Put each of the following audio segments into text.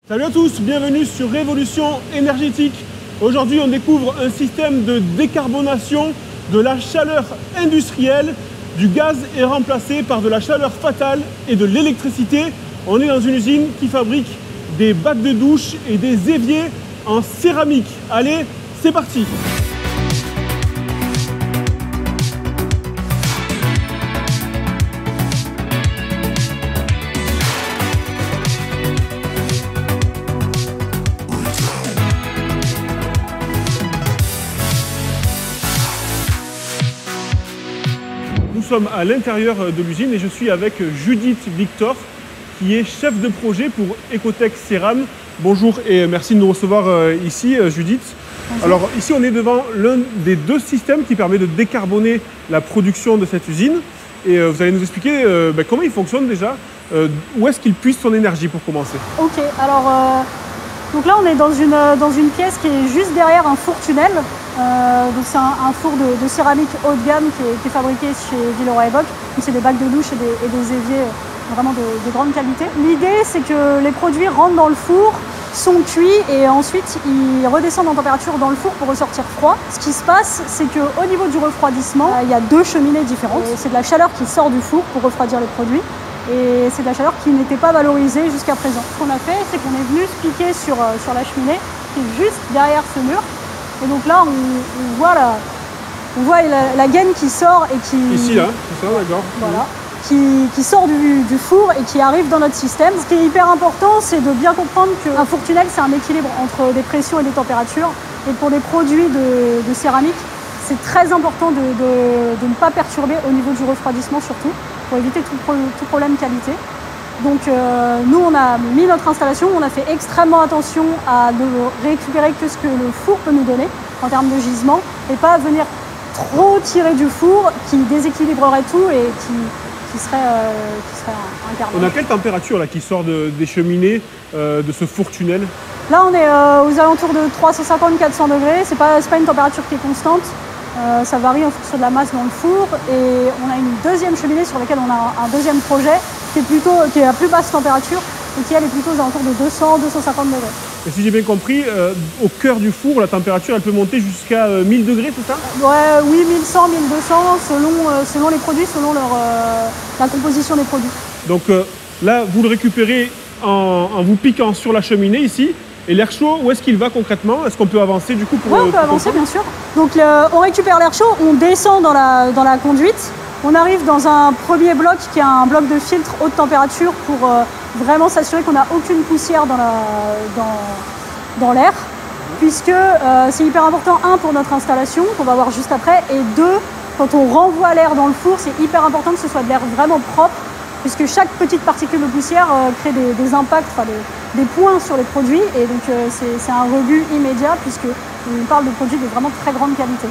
Salut à tous, bienvenue sur Révolution énergétique. Aujourd'hui, on découvre un système de décarbonation de la chaleur industrielle. Du gaz est remplacé par de la chaleur fatale et de l'électricité. On est dans une usine qui fabrique des bacs de douche et des éviers en céramique. Allez, c'est parti! Nous sommes à l'intérieur de l'usine et je suis avec Judith Victor, qui est chef de projet pour Ecotech Céram. Bonjour et merci de nous recevoir ici, Judith. Bonjour. Alors ici, on est devant l'un des deux systèmes qui permet de décarboner la production de cette usine. Et vous allez nous expliquer comment il fonctionne déjà, où est-ce qu'il puise son énergie pour commencer. Ok, alors donc là on est dans une pièce qui est juste derrière un four tunnel. Donc c'est un four de céramique haut de gamme qui est fabriqué chez Villeroy-et-Boch. C'est des bacs de douche et des éviers vraiment de grande qualité. L'idée c'est que les produits rentrent dans le four, sont cuits et ensuite ils redescendent en température dans le four pour ressortir froid. Ce qui se passe, c'est qu'au niveau du refroidissement, il y a deux cheminées différentes. C'est de la chaleur qui sort du four pour refroidir les produits. Et c'est de la chaleur qui n'était pas valorisée jusqu'à présent. Ce qu'on a fait, c'est qu'on est venu se piquer sur la cheminée qui est juste derrière ce mur. Et donc là, on voit la gaine qui sort et qui... Ici, là, c'est ça, d'accord. Voilà. Qui sort du four et qui arrive dans notre système. Ce qui est hyper important, c'est de bien comprendre qu'un four tunnel, c'est un équilibre entre des pressions et des températures. Et pour des produits de céramique, c'est très important de ne pas perturber au niveau du refroidissement surtout, pour éviter tout problème qualité. Donc nous, on a mis notre installation, on a fait extrêmement attention à ne récupérer que ce que le four peut nous donner en termes de gisement et pas venir trop tirer du four qui déséquilibrerait tout et qui serait un carbone. On a quelle température là qui sort des cheminées de ce four tunnel? Là, on est aux alentours de 350-400 degrés. C'est pas une température qui est constante. Ça varie en fonction de la masse dans le four et on a une deuxième cheminée sur laquelle on a un deuxième projet qui est à plus basse température et qui elle est plutôt aux alentours de 200-250 degrés. Et si j'ai bien compris, au cœur du four, la température elle peut monter jusqu'à 1000 degrés, c'est ça? Ouais, oui, 1100, 1200 selon les produits, selon la composition des produits. Donc là, vous le récupérez en vous piquant sur la cheminée ici. Et l'air chaud, où est-ce qu'il va concrètement? Est-ce qu'on peut avancer du coup pour... Oui, on peut avancer bien sûr. Donc on récupère l'air chaud, on descend dans la conduite. On arrive dans un premier bloc qui est un bloc de filtre haute température pour vraiment s'assurer qu'on n'a aucune poussière dans l'air. Puisque c'est hyper important, un, pour notre installation, qu'on va voir juste après, et deux, quand on renvoie l'air dans le four, c'est hyper important que ce soit de l'air vraiment propre, puisque chaque petite particule de poussière crée des impacts, enfin des points sur les produits, et donc c'est un rebut immédiat, puisqu'on parle de produits de vraiment très grande qualité.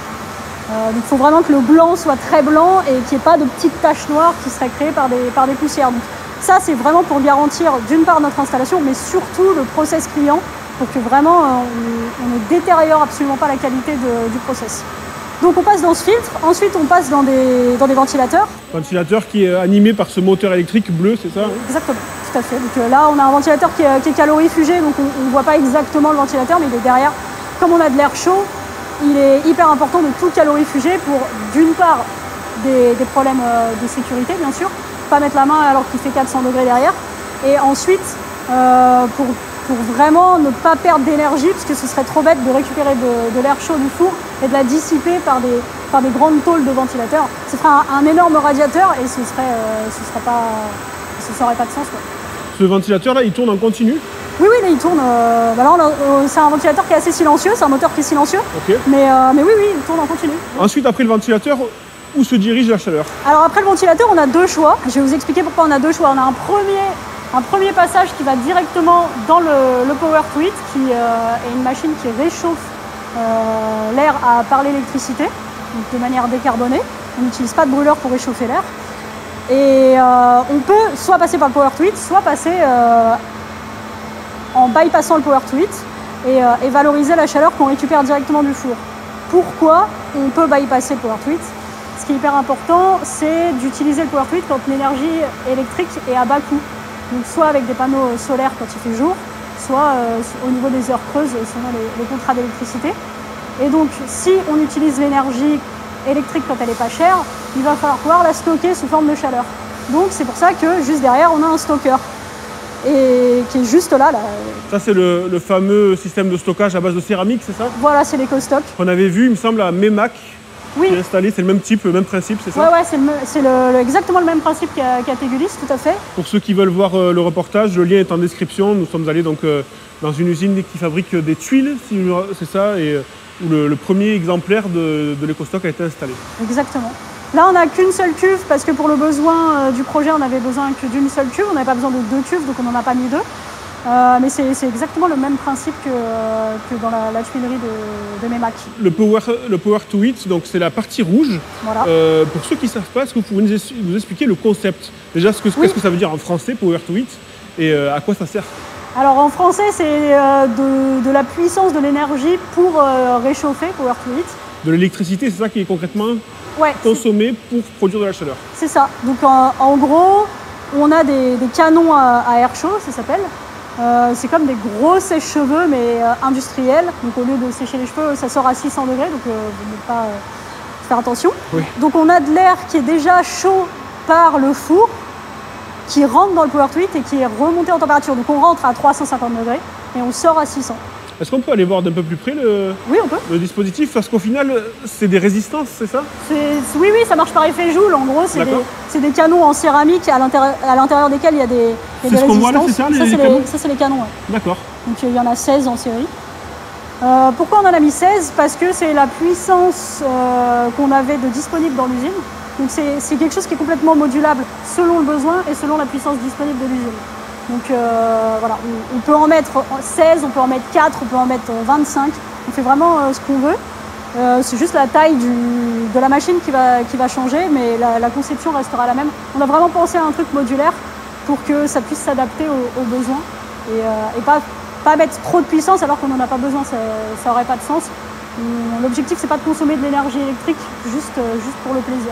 Donc il faut vraiment que le blanc soit très blanc et qu'il n'y ait pas de petites taches noires qui seraient créées par des poussières. Donc ça, c'est vraiment pour garantir d'une part notre installation, mais surtout le process client, pour que vraiment on ne détériore absolument pas la qualité du process. Donc on passe dans ce filtre, ensuite on passe dans des ventilateurs. Ventilateur qui est animé par ce moteur électrique bleu, c'est ça? Exactement, tout à fait. Donc là on a un ventilateur qui est calorifugé, donc on ne voit pas exactement le ventilateur, mais il est derrière. Comme on a de l'air chaud, il est hyper important de tout calorifuger pour, d'une part, des problèmes de sécurité, bien sûr, pas mettre la main alors qu'il fait 400 degrés derrière, et ensuite, pour vraiment ne pas perdre d'énergie, parce que ce serait trop bête de récupérer de l'air chaud du four et de la dissiper par des grandes tôles de ventilateur. Ce serait un énorme radiateur et ce n'aurait pas de sens, quoi. Ce ventilateur-là, il tourne en continu? Oui, là, il tourne. C'est un ventilateur qui est assez silencieux, c'est un moteur qui est silencieux. Okay. Mais oui, il tourne en continu. Ensuite, après le ventilateur, où se dirige la chaleur? Alors après le ventilateur, on a deux choix. Je vais vous expliquer pourquoi on a deux choix. On a un premier passage qui va directement dans le Power to Heat, qui est une machine qui réchauffe l'air par l'électricité, donc de manière décarbonée. On n'utilise pas de brûleur pour réchauffer l'air. Et on peut soit passer par le Power to Heat, soit passer en bypassant le Power to Heat et valoriser la chaleur qu'on récupère directement du four. Pourquoi on peut bypasser le Power to Heat? Ce qui est hyper important, c'est d'utiliser le Power to Heat quand l'énergie électrique est à bas coût. Donc soit avec des panneaux solaires quand il fait jour, soit au niveau des heures creuses selon les contrats d'électricité. Et donc, si on utilise l'énergie électrique quand elle n'est pas chère, il va falloir pouvoir la stocker sous forme de chaleur. Donc, c'est pour ça que juste derrière, on a un stocker. Et qui est juste là. Ça, c'est le fameux système de stockage à base de céramique, c'est ça? Voilà, c'est l'EcoStock. Qu'on avait vu, il me semble, à Memac. Oui. Qui est installé, c'est le même type, le même principe, c'est ça? Ouais, c'est exactement le même principe qu'à Tegulis, tout à fait. Pour ceux qui veulent voir le reportage, le lien est en description. Nous sommes allés donc dans une usine qui fabrique des tuiles, c'est ça, et où le premier exemplaire de l'EcoStock a été installé. Exactement. Là, on n'a qu'une seule cuve parce que pour le besoin du projet, on avait besoin que d'une seule cuve. On n'avait pas besoin de 2 cuves, donc on n'en a pas mis 2. Mais c'est exactement le même principe que dans la tuilerie de Memac. Le Power to Heat, donc c'est la partie rouge. Voilà. Pour ceux qui ne savent pas, est-ce que vous pouvez nous expliquer le concept? Déjà, qu'est-ce que ça veut dire en français, Power to Heat, et à quoi ça sert? Alors en français, c'est de la puissance de l'énergie pour réchauffer, Power to Heat. De l'électricité, c'est ça qui est concrètement consommé pour produire de la chaleur? C'est ça. Donc en gros, on a des canons à air chaud, ça s'appelle. C'est comme des gros sèche-cheveux, mais industriels. Donc au lieu de sécher les cheveux, ça sort à 600 degrés, donc vous n'avez pas faire attention. Oui. Donc on a de l'air qui est déjà chaud par le four, qui rentre dans le Power to Heat et qui est remonté en température. Donc on rentre à 350 degrés et on sort à 600. Est-ce qu'on peut aller voir d'un peu plus près oui, on peut. Le dispositif? Parce qu'au final, c'est des résistances, c'est ça? Oui, ça marche par effet Joule. En gros, c'est des canons en céramique à l'intérieur desquels il y a des résistances. C'est ce qu'on voit là, c'est ça, les canons? Ça, c'est les canons, ouais. D'accord. Donc il y en a 16 en série. Pourquoi on en a mis 16? Parce que c'est la puissance qu'on avait de disponible dans l'usine. Donc c'est quelque chose qui est complètement modulable selon le besoin et selon la puissance disponible de l'usine. Donc voilà, on peut en mettre 16, on peut en mettre 4, on peut en mettre 25. On fait vraiment ce qu'on veut. C'est juste la taille de la machine qui va changer, mais la conception restera la même. On a vraiment pensé à un truc modulaire pour que ça puisse s'adapter aux besoins et pas mettre trop de puissance alors qu'on n'en a pas besoin, ça n'aurait pas de sens. L'objectif, c'est pas de consommer de l'énergie électrique juste pour le plaisir.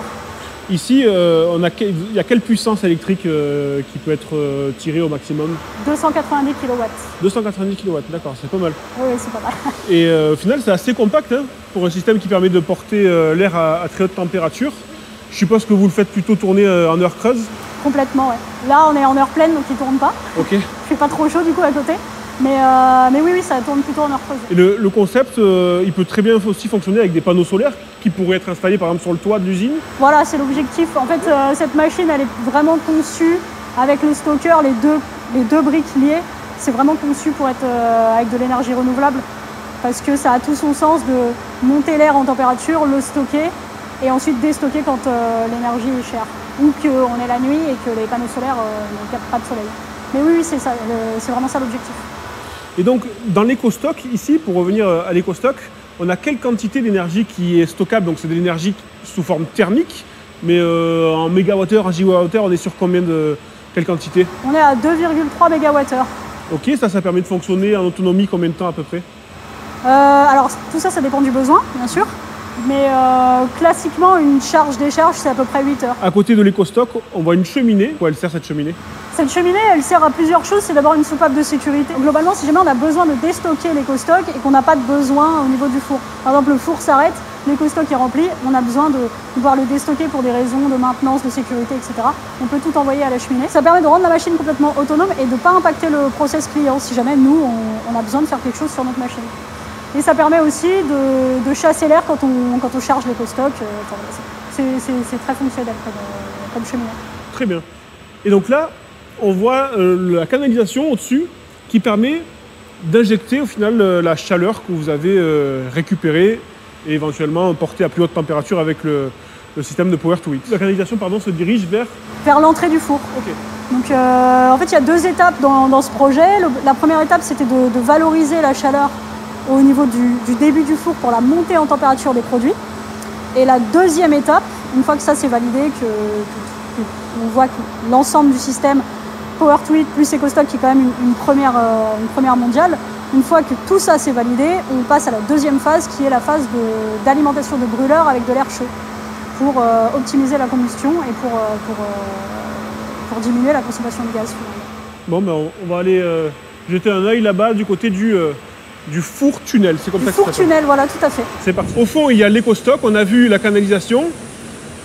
Ici, il y a quelle puissance électrique qui peut être tirée au maximum? 290 kW. 290 kW, d'accord, c'est pas mal. Oui, c'est pas mal. Et au final, c'est assez compact hein, pour un système qui permet de porter l'air à très haute température. Je suppose que vous le faites plutôt tourner en heure creuse? Complètement, ouais. Là, on est en heure pleine, donc il tourne pas. Ok. Il fait pas trop chaud du coup à côté. Mais oui, ça tourne plutôt en heure creuse. Et le concept, il peut très bien aussi fonctionner avec des panneaux solaires qui pourraient être installés par exemple sur le toit de l'usine? Voilà, c'est l'objectif. En fait, cette machine, elle est vraiment conçue avec le stocker, les deux briques liées. C'est vraiment conçu pour être avec de l'énergie renouvelable parce que ça a tout son sens de monter l'air en température, le stocker et ensuite déstocker quand l'énergie est chère ou qu'on est la nuit et que les panneaux solaires ne captent pas de soleil. Mais oui, c'est ça, c'est vraiment ça l'objectif. Et donc, dans l'EcoStock, ici, pour revenir à l'EcoStock, on a quelle quantité d'énergie qui est stockable? Donc, c'est de l'énergie sous forme thermique, mais en mégawattheure, en gigawattheure, on est sur quelle quantité? On est à 2,3 mégawattheures. Ok, ça permet de fonctionner en autonomie combien de temps à peu près? Alors, tout ça, ça dépend du besoin, bien sûr. Mais classiquement, une charge-décharge, c'est à peu près 8 heures. À côté de l'EcoStock, on voit une cheminée. Pourquoi elle sert cette cheminée? Cette cheminée, elle sert à plusieurs choses. C'est d'abord une soupape de sécurité. Globalement, si jamais on a besoin de déstocker l'EcoStock et qu'on n'a pas de besoin au niveau du four. Par exemple, le four s'arrête, l'EcoStock est rempli, on a besoin de pouvoir le déstocker pour des raisons de maintenance, de sécurité, etc. On peut tout envoyer à la cheminée. Ça permet de rendre la machine complètement autonome et de ne pas impacter le process client si jamais nous, on a besoin de faire quelque chose sur notre machine. Et ça permet aussi de chasser l'air quand on charge l'EcoStock. C'est très fonctionnel comme cheminée. Très bien. Et donc là, on voit la canalisation au-dessus qui permet d'injecter au final la chaleur que vous avez récupérée et éventuellement portée à plus haute température avec le système de Power to Heat. La canalisation se dirige vers l'entrée du four. Okay. Donc en fait, il y a 2 étapes dans ce projet. La première étape, c'était de valoriser la chaleur au niveau du début du four pour la montée en température des produits. Et la deuxième étape, une fois que ça c'est validé, on voit que l'ensemble du système Power to Heat plus EcoStock qui est quand même une première mondiale, une fois que tout ça c'est validé, on passe à la deuxième phase qui est la phase d'alimentation de brûleur avec de l'air chaud pour optimiser la combustion et pour diminuer la consommation de gaz. Bon, ben on va aller jeter un œil là-bas du côté du four-tunnel. C'est comme ça que ça s'appelle. Four-tunnel, voilà, tout à fait. C'est parti. Au fond, il y a l'éco-stock. On a vu la canalisation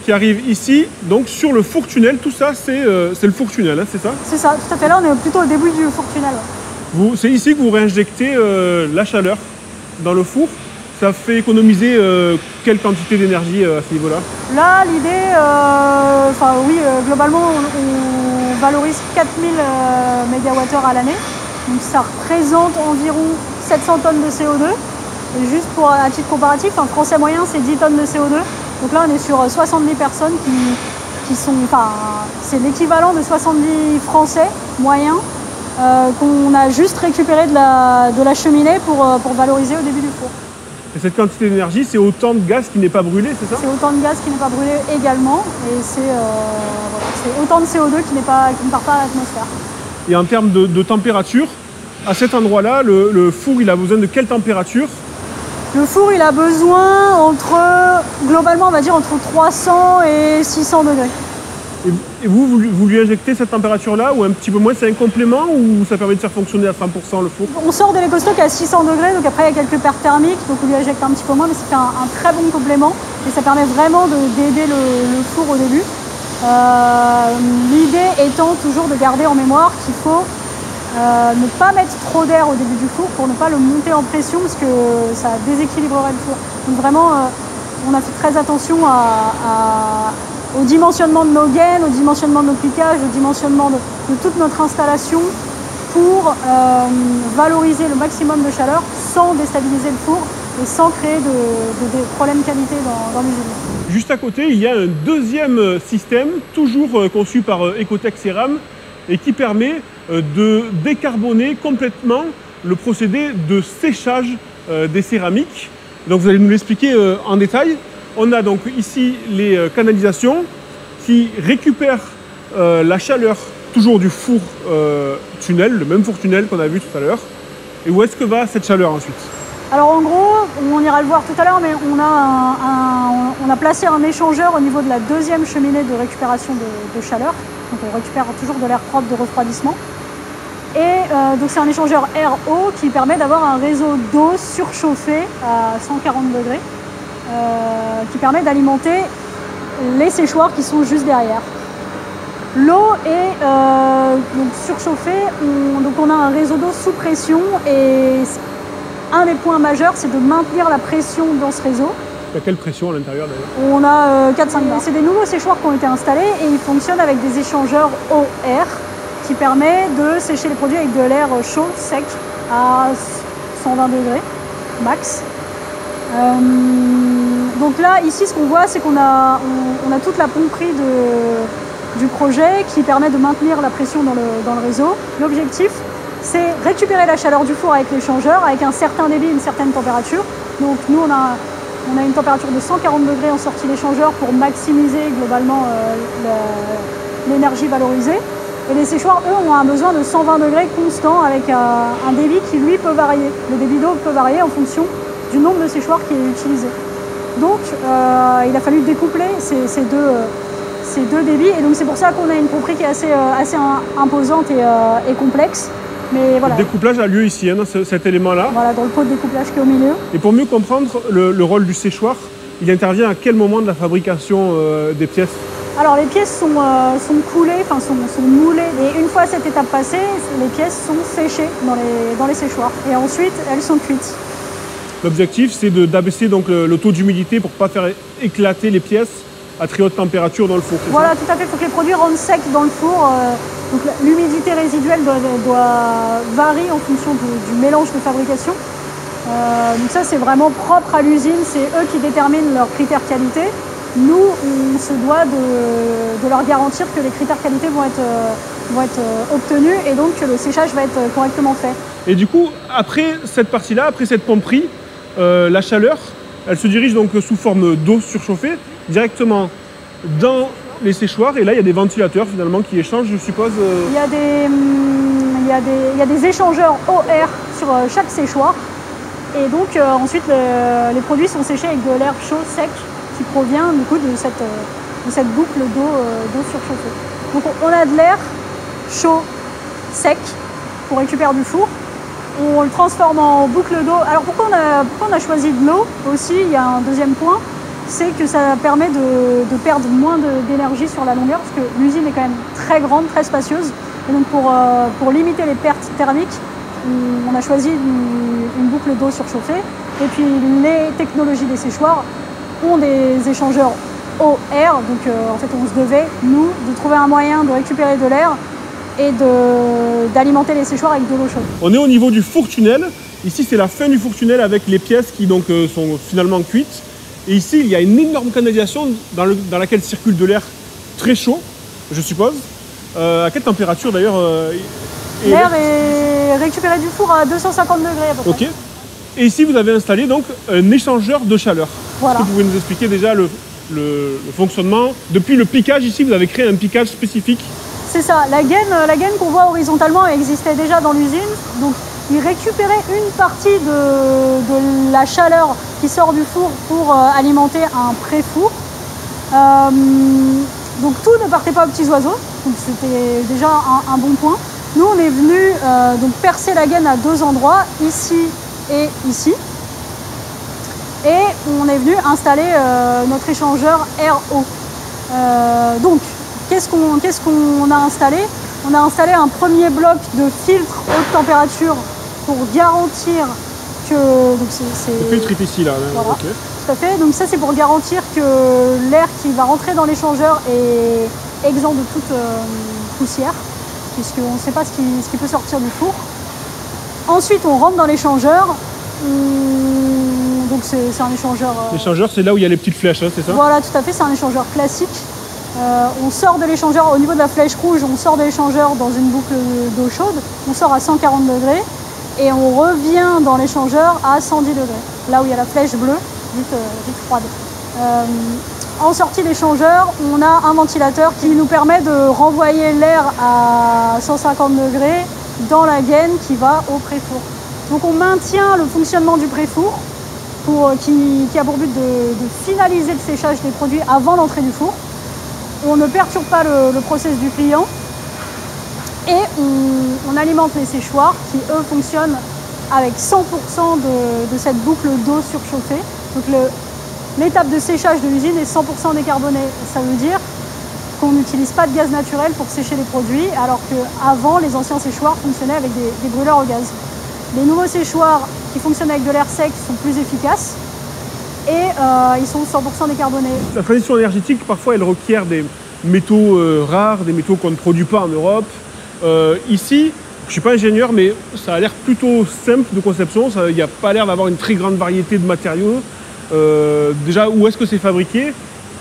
qui arrive ici. Donc sur le four-tunnel, tout ça, c'est le four-tunnel, hein, c'est ça? C'est ça, tout à fait. Là, on est plutôt au début du four-tunnel. C'est ici que vous réinjectez la chaleur dans le four. Ça fait économiser quelle quantité d'énergie à ce niveau-là? Là, l'idée, globalement, on valorise 4000 MWh à l'année. Donc ça représente environ 700 tonnes de CO2. Et juste pour à titre comparatif, un Français moyen, c'est 10 tonnes de CO2. Donc là, on est sur 70 personnes qui sont... Enfin, c'est l'équivalent de 70 Français moyens qu'on a juste récupéré de la cheminée pour valoriser au début du four. Et cette quantité d'énergie, c'est autant de gaz qui n'est pas brûlé, c'est ça? C'est autant de gaz qui n'est pas brûlé également, et c'est autant de CO2 qui ne part pas à l'atmosphère. Et en termes de température, à cet endroit-là, le four, il a besoin de quelle température? Le four, il a besoin globalement, on va dire entre 300 et 600 degrés. Et vous lui injectez cette température-là ou un petit peu moins? C'est un complément ou ça permet de faire fonctionner à 100% le four? On sort de l'éco-stock à 600 degrés, donc après il y a quelques pertes thermiques, donc on lui injecte un petit peu moins, mais c'est un très bon complément et ça permet vraiment d'aider le four au début. L'idée étant toujours de garder en mémoire qu'il faut ne pas mettre trop d'air au début du four pour ne pas le monter en pression parce que ça déséquilibrerait le four. Donc vraiment, on a fait très attention au dimensionnement de nos gaines, au dimensionnement de nos cliquages, au dimensionnement de toute notre installation pour valoriser le maximum de chaleur sans déstabiliser le four et sans créer de problèmes qualité dans l'usine. Juste à côté, il y a un deuxième système, toujours conçu par Ecotech Ceram, et qui permet de décarboner complètement le procédé de séchage des céramiques. Donc vous allez nous l'expliquer en détail. On a donc ici les canalisations qui récupèrent la chaleur toujours du four tunnel, le même four tunnel qu'on a vu tout à l'heure. Et où est-ce que va cette chaleur ensuite? Alors en gros, on ira le voir tout à l'heure, mais on a placé un échangeur au niveau de la deuxième cheminée de récupération de chaleur. Donc on récupère toujours de l'air propre de refroidissement. Et donc c'est un échangeur air-eau qui permet d'avoir un réseau d'eau surchauffée à 140 degrés qui permet d'alimenter les séchoirs qui sont juste derrière. L'eau est donc surchauffée, donc on a un réseau d'eau sous pression et un des points majeurs c'est de maintenir la pression dans ce réseau. Il y a quelle pression à l'intérieur d'ailleurs? On a 4-5 bars. C'est des nouveaux séchoirs qui ont été installés et ils fonctionnent avec des échangeurs eau-air qui permet de sécher les produits avec de l'air chaud, sec, à 120 degrés max. Donc là, ici, ce qu'on voit, c'est qu'on a toute la pomperie du projet qui permet de maintenir la pression dans le réseau. L'objectif, c'est récupérer la chaleur du four avec l'échangeur, avec un certain débit, une certaine température. Donc nous, on a une température de 140 degrés en sortie d'échangeur pour maximiser globalement l'énergie valorisée. Et les séchoirs, eux, ont un besoin de 120 degrés constant avec un débit qui, lui, peut varier. Le débit d'eau peut varier en fonction du nombre de séchoirs qui est utilisé. Donc, il a fallu découpler ces deux débits. Et donc, c'est pour ça qu'on a une pomperie qui est assez imposante et complexe. Mais voilà. Le découplage a lieu ici, hein, dans cet élément-là. Voilà, dans le pot de découplage qui est au milieu. Et pour mieux comprendre le rôle du séchoir, il intervient à quel moment de la fabrication des pièces? Alors les pièces sont coulées, enfin sont moulées, et une fois cette étape passée, les pièces sont séchées dans les séchoirs. Et ensuite, elles sont cuites. L'objectif, c'est d'abaisser donc le taux d'humidité pour ne pas faire éclater les pièces à très haute température dans le four. Voilà, tout à fait. Il faut que les produits rentrent secs dans le four. Donc l'humidité résiduelle doit varier en fonction du mélange de fabrication. Donc ça, c'est vraiment propre à l'usine. C'est eux qui déterminent leurs critères qualité. Nous, on se doit de leur garantir que les critères qualité vont être obtenus et donc que le séchage va être correctement fait. Et du coup, après cette partie-là, après cette pomperie, la chaleur, elle se dirige donc sous forme d'eau surchauffée directement dans les séchoirs. Et là, il y a des ventilateurs finalement qui échangent, je suppose. Il y a des échangeurs eau-air sur chaque séchoir. Et donc ensuite, les produits sont séchés avec de l'air chaud, sec, qui provient du coup de cette boucle d'eau surchauffée. Donc on a de l'air chaud, sec, qu'on récupère du four. On le transforme en boucle d'eau. Alors pourquoi on a choisi de l'eau aussi? Il y a un deuxième point, c'est que ça permet de perdre moins d'énergie sur la longueur, parce que l'usine est quand même très grande, très spacieuse. Et donc pour limiter les pertes thermiques, on a choisi une boucle d'eau surchauffée. Et puis les technologies des séchoirs ont des échangeurs eau-air. Donc en fait on se devait, nous, de trouver un moyen de récupérer de l'air et d'alimenter les séchoirs avec de l'eau chaude. On est au niveau du four-tunnel. Ici, c'est la fin du four-tunnel avec les pièces qui donc, sont finalement cuites. Et ici, il y a une énorme canalisation dans laquelle circule de l'air très chaud, je suppose. À quelle température d'ailleurs L'air est récupéré du four à 250 degrés à peu près. Ok. Et ici, vous avez installé donc un échangeur de chaleur. Voilà. Est-ce que vous pouvez nous expliquer déjà le fonctionnement? Depuis le piquage, ici, vous avez créé un piquage spécifique. C'est ça, la gaine qu'on voit horizontalement existait déjà dans l'usine. Donc il récupérait une partie de la chaleur qui sort du four pour alimenter un pré-four. Donc tout ne partait pas aux petits oiseaux, donc c'était déjà un bon point. Nous on est venu donc percer la gaine à deux endroits, ici et ici. Et on est venu installer notre échangeur air-eau. Donc qu'est-ce qu'on a installé? On a installé un premier bloc de filtre haute température pour garantir que... Le filtre est ici, là. Voilà, okay. Tout à fait. Donc ça, c'est pour garantir que l'air qui va rentrer dans l'échangeur est exempt de toute poussière, puisqu'on ne sait pas ce qui peut sortir du four. Ensuite, on rentre dans l'échangeur. Donc c'est un échangeur... L'échangeur, c'est là où il y a les petites flèches, hein, c'est ça? Voilà, tout à fait. C'est un échangeur classique. On sort de l'échangeur, au niveau de la flèche rouge, on sort de l'échangeur dans une boucle d'eau chaude, on sort à 140 degrés et on revient dans l'échangeur à 110 degrés, là où il y a la flèche bleue, dite froide. En sortie d'échangeur, on a un ventilateur qui nous permet de renvoyer l'air à 150 degrés dans la gaine qui va au pré-four. Donc on maintient le fonctionnement du pré-four qui a pour but de finaliser le séchage des produits avant l'entrée du four. On ne perturbe pas le process du client et on alimente les séchoirs qui, eux, fonctionnent avec 100% de cette boucle d'eau surchauffée. Donc l'étape de séchage de l'usine est 100% décarbonée. Ça veut dire qu'on n'utilise pas de gaz naturel pour sécher les produits, alors qu'avant, les anciens séchoirs fonctionnaient avec des brûleurs au gaz. Les nouveaux séchoirs qui fonctionnent avec de l'air sec sont plus efficaces. Et ils sont 100% décarbonés. La transition énergétique, parfois, elle requiert des métaux rares, des métaux qu'on ne produit pas en Europe. Ici, je ne suis pas ingénieur, mais ça a l'air plutôt simple de conception. Il n'y a pas l'air d'avoir une très grande variété de matériaux. Déjà, où est-ce que c'est fabriqué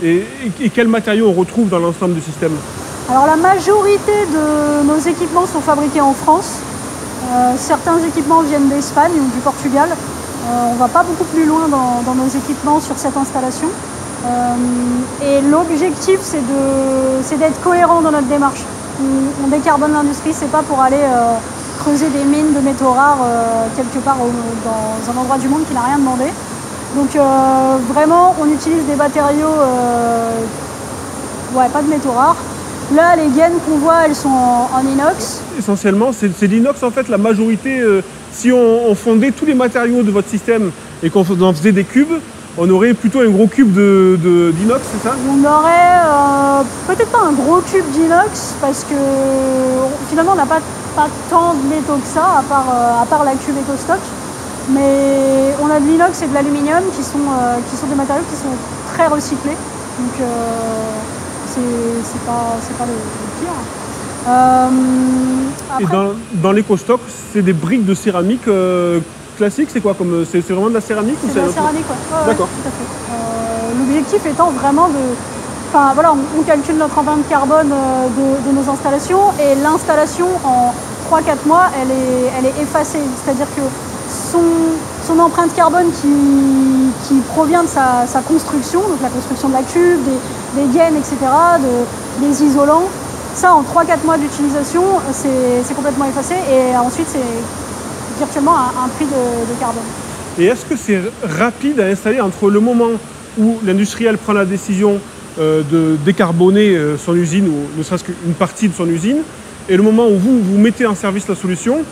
et quels matériaux on retrouve dans l'ensemble du système? Alors, la majorité de nos équipements sont fabriqués en France. Certains équipements viennent d'Espagne ou du Portugal. On ne va pas beaucoup plus loin dans nos équipements sur cette installation. Et l'objectif, c'est d'être cohérent dans notre démarche. On décarbone l'industrie, c'est pas pour aller creuser des mines de métaux rares quelque part dans un endroit du monde qui n'a rien demandé. Donc vraiment, on utilise des matériaux, pas de métaux rares. Là, les gaines qu'on voit, elles sont en inox. Essentiellement, c'est l'inox en fait, la majorité. Si on fondait tous les matériaux de votre système et qu'on en faisait des cubes, on aurait plutôt un gros cube d'inox, c'est ça? On aurait peut-être pas un gros cube d'inox, parce que finalement, on n'a pas tant de métaux que ça, à part la cuve EcoStock. Mais on a de l'inox et de l'aluminium qui sont des matériaux qui sont très recyclés. Donc, c'est pas le pire. Et dans l'EcoStock, c'est des briques de céramique classiques, c'est quoi comme c'est vraiment de la céramique? C'est de la céramique, ouais. D'accord. Tout à fait. L'objectif étant vraiment on calcule notre empreinte carbone de nos installations, et l'installation en 3-4 mois, elle est effacée. C'est-à-dire que son empreinte carbone qui provient de sa construction, donc la construction de la cuve, des gaines, etc., des isolants, ça en 3-4 mois d'utilisation, c'est complètement effacé, et ensuite c'est virtuellement un puits de carbone. Et est-ce que c'est rapide à installer entre le moment où l'industriel prend la décision de décarboner son usine, ou ne serait-ce qu'une partie de son usine, et le moment où vous mettez en service la solution,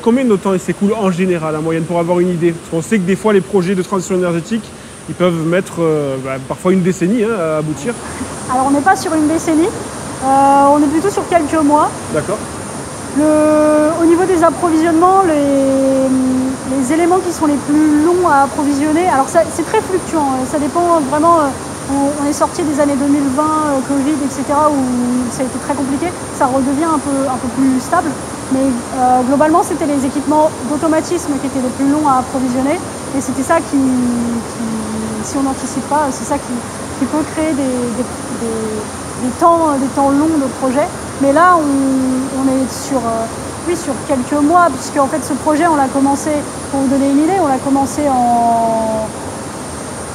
combien de temps il s'écoule en général, en moyenne, pour avoir une idée? Parce qu'on sait que des fois, les projets de transition énergétique, ils peuvent mettre parfois une décennie à aboutir. Alors on n'est pas sur une décennie, on est plutôt sur quelques mois. D'accord. Au niveau des approvisionnements, les éléments qui sont les plus longs à approvisionner, alors c'est très fluctuant, ça dépend vraiment, on est sorti des années 2020, Covid, etc., où ça a été très compliqué, ça redevient un peu plus stable, mais globalement c'était les équipements d'automatisme qui étaient les plus longs à approvisionner, et c'était ça qui si on n'anticipe pas, c'est ça qui peut créer des temps longs de projet. Mais là, on est sur quelques mois, puisque en fait ce projet, on l'a commencé, pour vous donner une idée, on l'a commencé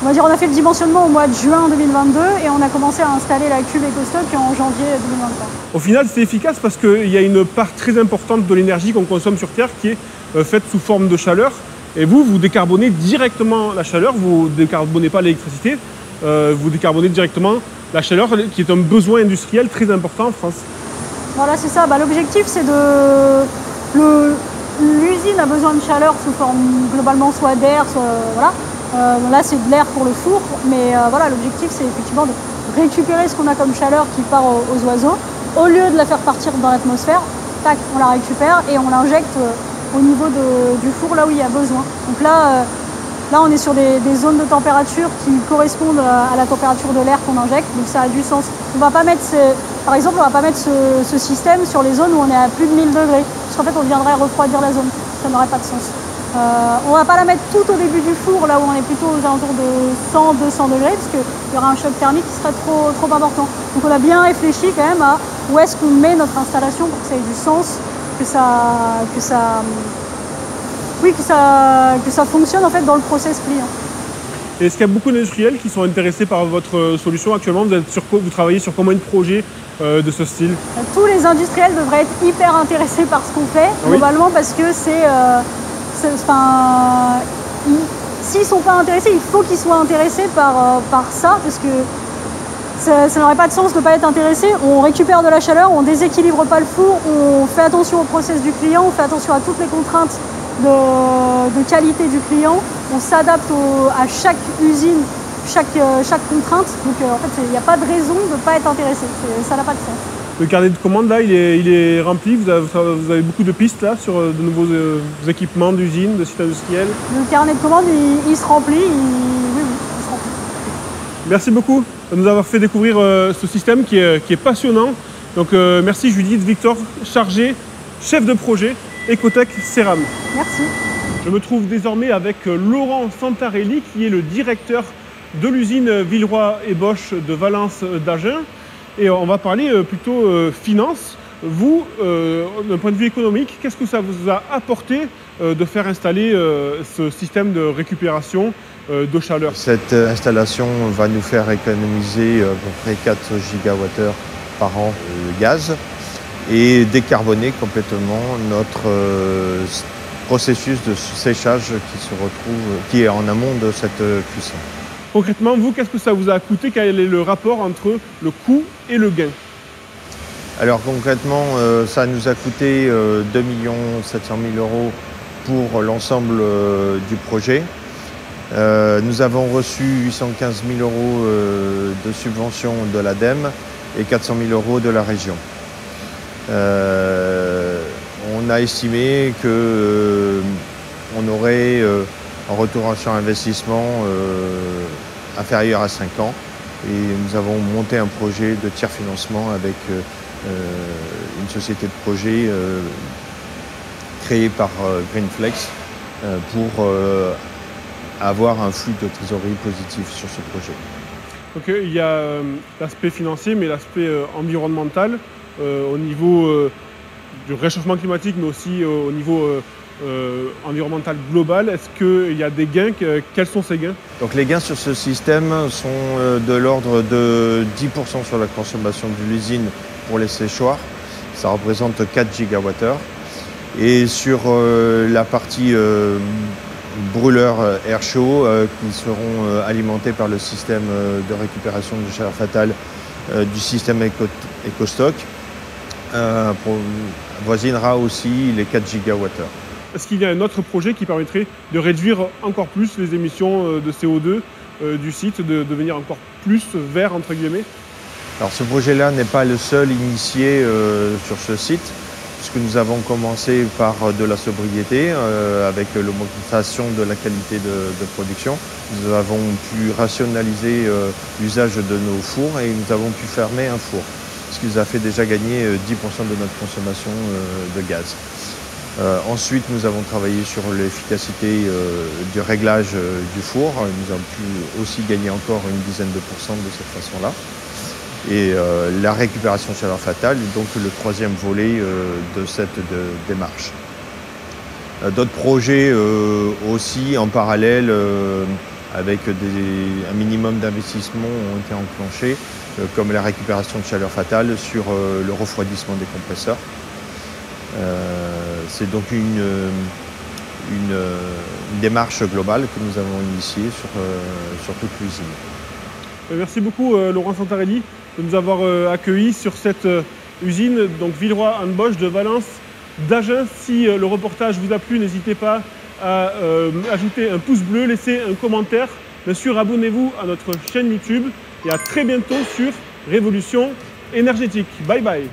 on a fait le dimensionnement au mois de juin 2022 et on a commencé à installer la cuve EcoStock en janvier 2023. Au final, c'est efficace parce qu'il y a une part très importante de l'énergie qu'on consomme sur Terre qui est faite sous forme de chaleur. Et vous décarbonez directement la chaleur, vous ne décarbonez pas l'électricité, vous décarbonez directement la chaleur, qui est un besoin industriel très important en France. Voilà, c'est ça. L'objectif, c'est l'usine a besoin de chaleur sous forme globalement soit d'air, soit voilà. Là, c'est de l'air pour le four, mais voilà, l'objectif, c'est effectivement de récupérer ce qu'on a comme chaleur qui part aux oiseaux. Au lieu de la faire partir dans l'atmosphère, tac, on la récupère et on l'injecte au niveau du four là où il y a besoin. Donc là, on est sur des zones de température qui correspondent à la température de l'air qu'on injecte, donc ça a du sens. On va pas mettre par exemple, on va pas mettre ce système sur les zones où on est à plus de 1000 degrés, parce qu'en fait, on viendrait refroidir la zone. Ça n'aurait pas de sens. On va pas la mettre tout au début du four, là où on est plutôt aux alentours de 100-200 degrés, parce qu'il y aura un choc thermique qui serait trop important. Donc on a bien réfléchi quand même à où est-ce qu'on met notre installation pour que ça ait du sens, que ça fonctionne en fait dans le process client. Est-ce qu'il y a beaucoup d'industriels qui sont intéressés par votre solution actuellement? Vous travaillez sur combien de projets de ce style? Tous les industriels devraient être hyper intéressés par ce qu'on fait, globalement, parce que s'ils ne sont pas intéressés, il faut qu'ils soient intéressés par ça, parce que ça n'aurait pas de sens de ne pas être intéressé. On récupère de la chaleur, on ne déséquilibre pas le four, on fait attention au process du client, on fait attention à toutes les contraintes de qualité du client, on s'adapte à chaque usine, chaque contrainte. Donc en fait, il n'y a pas de raison de ne pas être intéressé, ça n'a pas de sens. Le carnet de commande là, il est rempli, vous avez beaucoup de pistes là sur de nouveaux équipements d'usines, de sites industriels? Le carnet de commande, il se remplit, oui, il se remplit. Merci beaucoup de nous avoir fait découvrir ce système qui est passionnant. Donc merci Judith Victor, chef de projet Ecotech Ceram. Merci. Je me trouve désormais avec Laurent Santarelli, qui est le directeur de l'usine Villeroy et Boch de Valence d'Agen. Et on va parler plutôt finance. Vous, d'un point de vue économique, qu'est-ce que ça vous a apporté de faire installer ce système de récupération de chaleur? Cette installation va nous faire économiser à peu près 4 gigawattheures par an de gaz et décarboner complètement notre processus de séchage qui est en amont de cette cuisson. Concrètement, vous, qu'est-ce que ça vous a coûté? Quel est le rapport entre le coût et le gain? Alors concrètement, ça nous a coûté 2 700 000 € pour l'ensemble du projet. Nous avons reçu 815 000 € de subventions de l'ADEME et 400 000 € de la région. On a estimé qu'on aurait un retour sur investissement inférieur à 5 ans. Et nous avons monté un projet de tiers financement avec une société de projet créée par Greenflex pour avoir un flux de trésorerie positif sur ce projet. Donc il y a l'aspect financier, mais l'aspect environnemental au niveau du réchauffement climatique, mais aussi au niveau environnemental global. Est-ce qu'il y a des gains? Quels sont ces gains? Donc les gains sur ce système sont de l'ordre de 10% sur la consommation de l'usine pour les séchoirs. Ça représente 4 gigawattheures. Et sur la partie brûleurs air chaud qui seront alimentés par le système de récupération de chaleur fatale du système EcoStock, avoisinera aussi les 4 gigawattheures. Est-ce qu'il y a un autre projet qui permettrait de réduire encore plus les émissions de CO2 du site, de devenir encore plus vert, entre guillemets? Alors ce projet-là n'est pas le seul initié sur ce site, puisque nous avons commencé par de la sobriété avec l'augmentation de la qualité de production. Nous avons pu rationaliser l'usage de nos fours et nous avons pu fermer un four, ce qui nous a fait déjà gagner 10% de notre consommation de gaz. Ensuite, nous avons travaillé sur l'efficacité du réglage du four. Nous avons pu aussi gagner encore une dizaine de pourcents de cette façon-là. Et la récupération de chaleur fatale est donc le troisième volet de cette démarche. D'autres projets aussi en parallèle avec un minimum d'investissement ont été enclenchés, comme la récupération de chaleur fatale sur le refroidissement des compresseurs. C'est donc une démarche globale que nous avons initiée sur toute l'usine. Merci beaucoup Laurent Santarelli de nous avoir accueillis sur cette usine, donc Villeroy-en-Bosch de Valence d'Agen. Si le reportage vous a plu, n'hésitez pas à ajouter un pouce bleu, laisser un commentaire. Bien sûr, abonnez-vous à notre chaîne YouTube et à très bientôt sur Révolution énergétique. Bye bye.